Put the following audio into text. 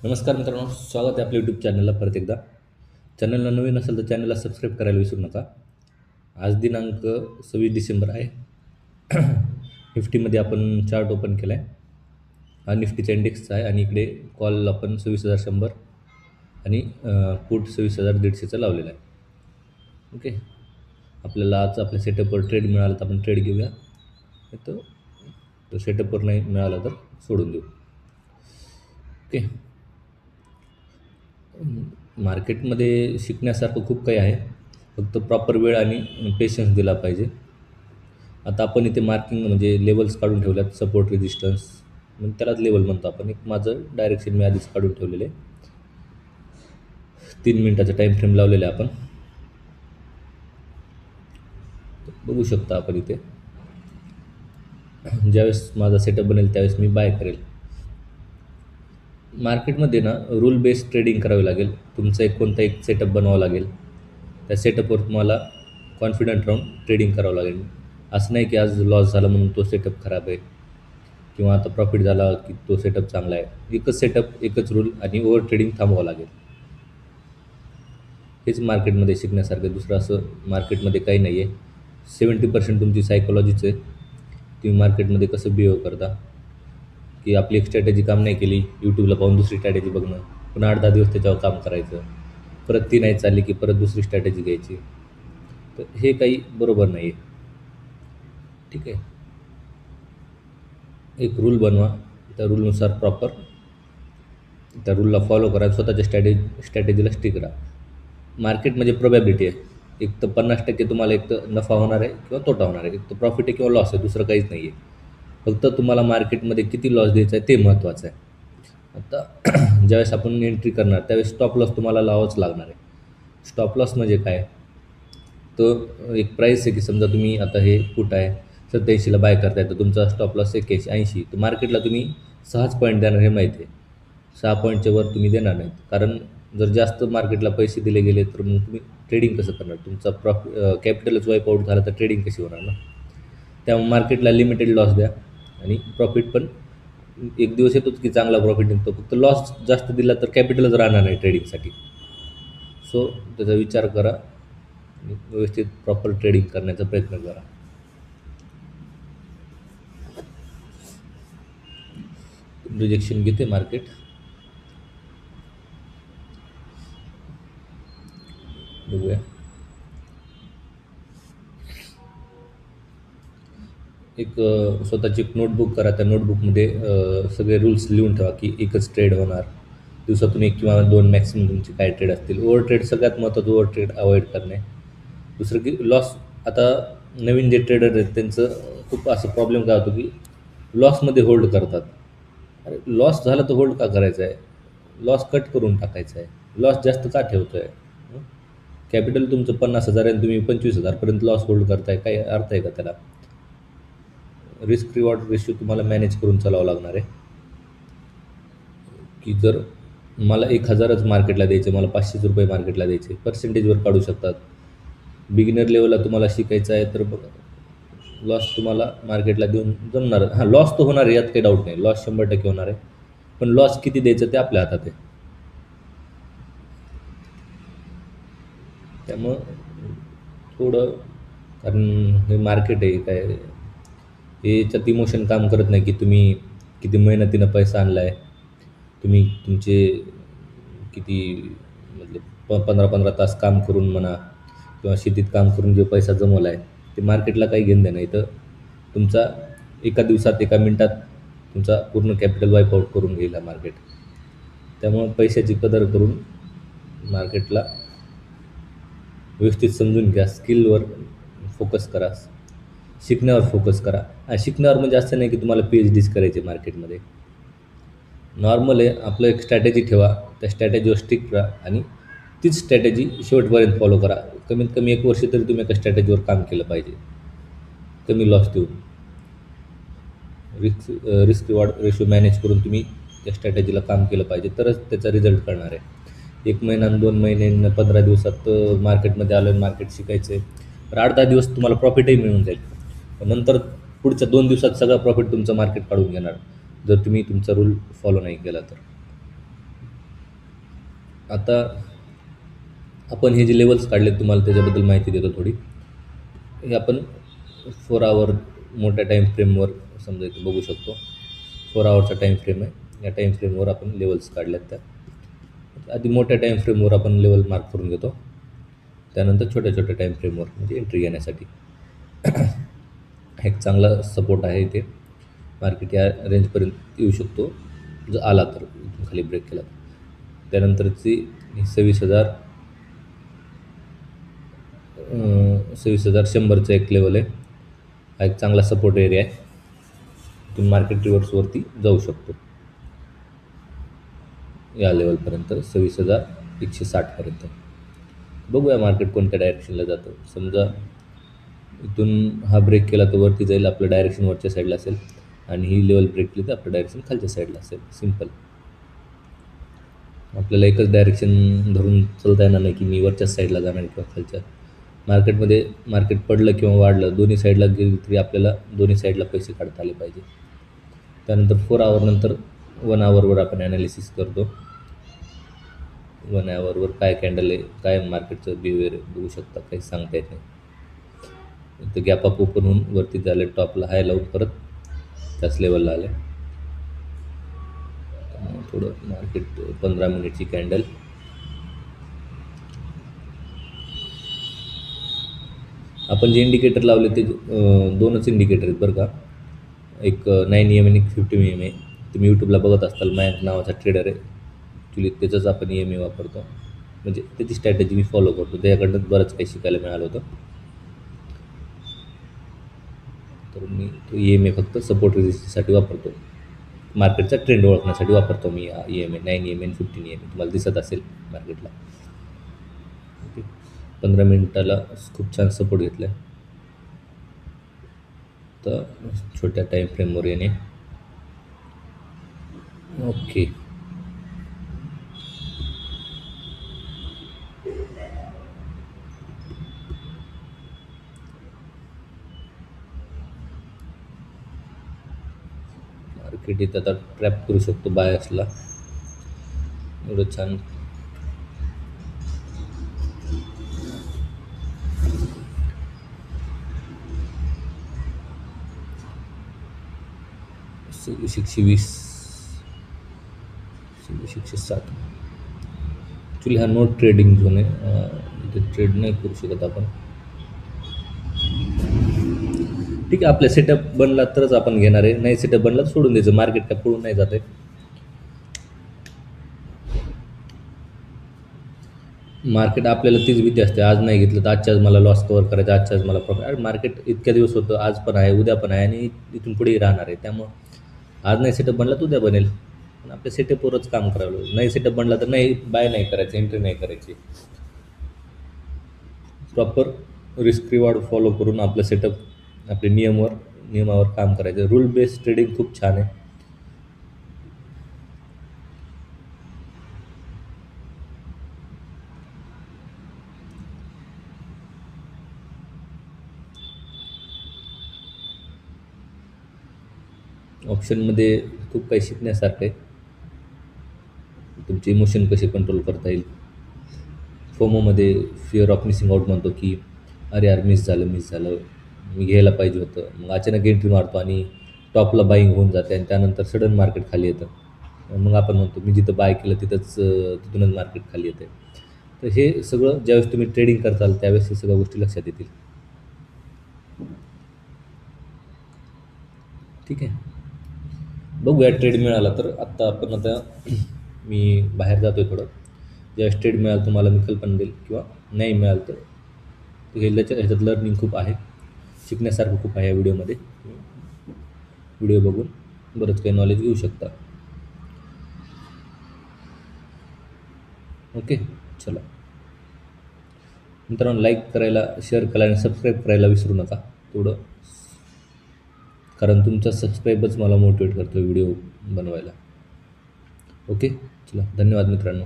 नमस्कार मित्रांनो, स्वागत आहे आपल्या यूट्यूब चॅनलला परत एकदा. चॅनलला नवीन असेल तर चॅनलला सबस्क्राईब करायला विसरू नका. आज दिनांक 26 डिसेंबर आहे. निफ्टीमध्ये आपण चार्ट ओपन केला आहे. हा निफ्टीचा इंडेक्सचा आहे आणि इकडे कॉल आपण 26,100 आणि पुट 26,150चा लावलेला आहे. ओके, आपल्याला आज आपल्या सेटअपवर ट्रेड मिळाला तर आपण ट्रेड घेऊया, तो सेटअपवर नाही मिळाला तर सोडून देऊ. ओके, मार्केटमध्ये शिकण्यासारखं खूप काही आहे, फक्त प्रॉपर वेळ आणि पेशन्स दिला पाहिजे. आता आपण इथे मार्किंग म्हणजे लेवल्स काढून ठेवल्यात, सपोर्ट रेजिस्टन्स म्हणजे त्यालाच लेवल म्हणतो आपण. एक माझं डायरेक्शन मी आधीच काढून ठेवलेलं आहे. 3 मिनिटाचा टाईम फ्रेम लावलेला आहे आपण, बघू शकता आपण इथे. ज्यावेळेस माझा सेटअप बनेल त्यावेळेस मी बाय करेल. मार्केटमध्ये ना रूल बेस्ड ट्रेडिंग करावी लागेल. तुमचा कोणता एक सेटअप बनावा लागेल. त्या सेटअपवर तुम्हाला कॉन्फिडंट राहून ट्रेडिंग करावं लागेल. असं नाही की आज लॉस झाला म्हणून तो सेटअप खराब आहे किंवा आता प्रॉफिट झाला की तो सेटअप चांगला आहे. एकच सेटअप, एकच रूल आणि ओव्हर ट्रेडिंग थांबवावं लागेल. हेच मार्केटमध्ये शिकण्यासारखं, दुसरं असं मार्केटमध्ये काही नाही आहे. 70% तुमची सायकोलॉजीच आहे. तुम्ही मार्केटमध्ये कसं बिहेव करता, की आपली एक स्ट्रॅटेजी काम नाही केली, यूट्यूबला पाहून दुसरी स्ट्रॅटेजी बघणं, पुन्हा 8-10 दिवस त्याच्यावर काम करायचं, परत ती नाही चालली की परत दुसरी स्ट्रॅटेजी घ्यायची. तर हे काही बरोबर नाही आहे. ठीक आहे, एक रूल बनवा, त्या रूलनुसार प्रॉपर त्या रूलला फॉलो करा, स्वतःच्या स्ट्रॅटेजीला स्टिक राहा. मार्केट म्हणजे प्रोबॅबिलिटी आहे. एक तर 50% तुम्हाला एक तर नफा होणार आहे किंवा तोटा होणार आहे, एक तर प्रॉफिट आहे किंवा लॉस आहे, दुसरं काहीच नाही आहे. फक्त तुम्हाला मार्केटमध्ये किती लॉस द्यायचा आहे ते महत्त्वाचं आहे. आता ज्यावेळेस आपण एंट्री करणार त्यावेळेस स्टॉप लॉस तुम्हाला लावाच लागणार आहे. स्टॉप लॉस म्हणजे काय, तो एक प्राईस आहे की समजा तुम्ही आता हे पुट आहे 87ला बाय करताय, तर तुमचा स्टॉप लॉस 81-80, तर मार्केटला तुम्ही 6च पॉईंट देणार हे माहिती आहे. 6 पॉईंटच्या वर तुम्ही देणार नाहीत, कारण जर जास्त मार्केटला पैसे दिले गेले तर मग तुम्ही ट्रेडिंग कसं करणार, तुमचा कॅपिटलच वाईप आऊट झाला तर ट्रेडिंग कशी होणार ना. त्यामुळे मार्केटला लिमिटेड लॉस द्या आणि प्रॉफिट पण एक दिवस येतोच की चांगला प्रॉफिट निघतो, फक्त लॉस जास्त दिला तर कॅपिटलच राहणार नाही ट्रेडिंगसाठी. सो त्याचा विचार करा आणि व्यवस्थित प्रॉपर ट्रेडिंग करण्याचा प्रयत्न करा. रिजेक्शन घेते मार्केट, बघूया. एक स्वतःची एक नोटबुक करा, त्या नोटबुकमध्ये सगळे रूल्स लिहून ठेवा की एकच ट्रेड होणार, दिवसातून 1 किंवा 2 मॅक्सिमम तुमचे काय ट्रेड असतील. ओव्हर ट्रेड सगळ्यात महत्त्वाचं, ओव्हर ट्रेड अवॉइड करणे. दुसरं की लॉस. आता नवीन जे ट्रेडर आहेत त्यांचं खूप असं प्रॉब्लेम काय होतो की लॉसमध्ये होल्ड करतात. अरे लॉस झाला तर होल्ड का करायचा आहे, लॉस कट करून टाकायचा आहे. लॉस जास्त का ठेवतो आहे. कॅपिटल तुमचं 50,000 आहे आणि तुम्ही 25,000पर्यंत लॉस होल्ड करताय, काय अर्थ आहे का त्याला. रिस्क रिवॉर्ड रेशिओ तुम्हाला मॅनेज करून चालावं लागणार आहे, की जर मला 1,000च मार्केटला द्यायचे, मला 500 रुपये मार्केटला द्यायचे, पर्सेंटेजवर काढू शकतात. बिगिनर लेवलला तुम्हाला शिकायचं आहे तर लॉस तुम्हाला मार्केटला देऊन जमणार. हां, लॉस तर होणार आहे, यात काही डाऊट नाही, लॉस 100% होणार आहे, पण लॉस किती द्यायचं ते आपल्या हातात आहे. त्यामुळं थोडं, कारण हे मार्केट आहे काय, याच्यात इमोशन काम करत नाही की तुम्ही किती मेहनतीनं पैसा आणला आहे, तुम्ही तुमचे किती म्हणजे 15-15 तास काम करून म्हणा किंवा शेतीत काम करून जे पैसा जमवला आहे ते मार्केटला काही घेणं देणं नाही. तर तुमचा एका दिवसात, एका मिनटात तुमचा पूर्ण कॅपिटल वाईप आऊट करून घेईल हा मार्केट. त्यामुळं पैशाची कदर करून मार्केटला व्यवस्थित समजून घ्या, स्किलवर फोकस करा, शिकण्यावर फोकस करा. शिकण्यावर म्हणजे असं नाही की तुम्हाला PhDच करायची मार्केटमध्ये. नॉर्मल आहे, आपलं एक स्ट्रॅटेजी ठेवा, त्या स्ट्रॅटेजीवर स्टिक राहा आणि तीच स्ट्रॅटेजी शेवटपर्यंत फॉलो करा. कमीत कमी 1 वर्ष तरी तुम्ही एका स्ट्रॅटेजीवर काम केलं पाहिजे, कमी लॉस देऊन. रिस्क रिवॉर्ड रेशो मॅनेज करून तुम्ही त्या स्ट्रॅटेजीला काम केलं पाहिजे, तरच त्याचा रिझल्ट कळणार आहे. 1 महिना, 2 महिने, 15 दिवसात मार्केटमध्ये आलं, मार्केट शिकायचं आहे तर 8-10 दिवस तुम्हाला प्रॉफिटही मिळून जाईल. पण नंतर पुढच्या 2 दिवसात सगळा प्रॉफिट तुमचं मार्केट काढून घेणार, जर तुम्ही तुमचा रूल फॉलो नाही केला तर. आता आपण हे जे लेवल्स काढले तुम्हाला त्याच्याबद्दल माहिती देतो थोडी. हे आपण 4 आवर मोठ्या टाईम फ्रेमवर समजा इथे बघू शकतो. 4 आवरचा टाईम फ्रेम आहे. या टाईम फ्रेमवर आपण लेवल्स काढल्यात त्या. आधी मोठ्या टाईम फ्रेमवर आपण लेवल मार्क करून घेतो. त्यानंतर छोट्या छोट्या टाईम फ्रेमवर म्हणजे एंट्री घेण्यासाठी. एक चांगला सपोर्ट आहे इथे. मार्केट या रेंजपर्यंत येऊ शकतो जर आला तर, इथून खाली ब्रेक केला तर. त्यानंतरची 26,100चं एक लेवल आहे. हा एक चांगला सपोर्ट एरिया आहे. इथून मार्केट रिव्हर्सवरती जाऊ शकतो या लेवलपर्यंत, 26,160पर्यंत. बघूया मार्केट कोणत्या डायरेक्शनला जातं. समजा इथून हा ब्रेक केला तर वरती जाईल, आपलं डायरेक्शन वरच्या साईडला असेल, आणि ही लेवल ब्रेक केली तर आपलं डायरेक्शन खालच्या साईडला असेल. सिम्पल. आपल्याला एकच डायरेक्शन धरून चालता येणार नाही की मी वरच्याच साईडला जाणार किंवा खालच्या. मार्केट पडलं किंवा वाढलं, दोन्ही साईडला गेली तरी आपल्याला दोन्ही साईडला पैसे काढता आले पाहिजे. त्यानंतर 4 आवर 1 आवरवर आपण ॲनालिसिस करतो. 1 आवरवर काय कॅन्डल आहे, काय मार्केटचं बिहेवियर आहे बघू शकता. काही सांगता येत नाही. इथं गॅप अप ओपन होऊन वरती झाले, टॉपला हाय लावून परत त्याच लेवलला आले. थोडं मार्केट 15 मिनिटची कॅन्डल. आपण जे इंडिकेटर लावले ते 2च इंडिकेटर आहेत बरं का. एक 9 EM आणि एक 15 EM आहे. तुम्ही यूट्यूबला बघत असताल, मॅक नावाचा ट्रेडर आहे. ॲक्च्युली त्याचंच आपण EMA वापरतो. म्हणजे त्याची स्ट्रॅटेजी मी फॉलो करतो. त्याच्याकडनं बरंच काही शिकायला मिळालं होतं. तर मी तो EMA फक्त सपोर्ट रेजिस्टसाठी वापरतो. मार्केटचा ट्रेंड ओळखण्यासाठी वापरतो मी EMA. 9 EMA आणि 15 EMA तुम्हाला दिसत असेल मार्केटला. ओके. 15 मिनिटाला खूप छान सपोर्ट घेतला आहे. तर छोट्या टाईम फ्रेमवर येणे. ओके. मार्केट इथं आता ट्रॅप करू शकतो बायसला. एवढं छान. एकशे 7. ॲक्च्युली हा नो ट्रेडिंग झोन आहे. इथे ट्रेड नाही करू शकत आपण. ठीक आहे, आपल्या सेटअप बनला तरच आपण घेणार आहे. नाही सेटअप बनला तर सोडून द्यायचं. मार्केट काय पळून नाही जात आहे. मार्केट आपल्याला तीच भीती असते, आज नाही घेतलं तर आजच्या आज मला लॉस कव्हर करायचा, आजच्या आज मला प्रॉफिट. अरे मार्केट इतक्या दिवस होतं, आज पण आहे, उद्या पण आहे, आणि इथून पुढेही राहणार आहे. त्यामुळं आज नाही सेटअप बनला तर उद्या बनेल. पण आपल्या सेटअपवरच काम करावं लागेल. नाही सेटअप बनला तर नाही, बाय नाही करायचं, एंट्री नाही करायची. प्रॉपर रिस्क रिवॉर्ड फॉलो करून आपलं सेटअप, आपले नियमावर काम करायचं. रूल बेस्ड ट्रेडिंग खूप छान आहे. ऑप्शनमध्ये खूप काही शिकण्यासारखं आहे. तुमचे इमोशन कसे कंट्रोल करता येईल. फोमोमध्ये फिअर ऑफ मिसिंग आउट म्हणतो की अरे यार मिस झालं, मी घ्यायला पाहिजे होतं. मग अचानक एंट्री मारतो आणि टॉपला बाईंग होऊन जाते, आणि त्यानंतर सडन मार्केट खाली येतं. मग आपण म्हणतो मी जिथं बाय केलं तिथूनच मार्केट खाली येतं. तर हे सगळं ज्यावेळेस तुम्ही ट्रेडिंग करताल त्यावेळेस हे सगळ्या गोष्टी लक्षात येतील. ठीक आहे, बघूया ट्रेड मिळाला तर. आता मी बाहेर जातो आहे थोडं. ज्यावेळेस ट्रेड मिळालं तुम्हाला मी कल्पना देईल, किंवा नाही मिळालं तर ह्याच्यात लर्निंग खूप आहे, शिकण्यासारखं खूप आहे या व्हिडिओमध्ये. व्हिडिओ बघून बरंच काही नॉलेज घेऊ शकता. ओके, चला. मित्रांनो, लाईक करायला, शेअर करायला आणि सबस्क्राईब करायला विसरू नका तेवढं, कारण तुमचा सबस्क्राईबच मला मोटिवेट करतो व्हिडिओ बनवायला. ओके, चला, धन्यवाद मित्रांनो.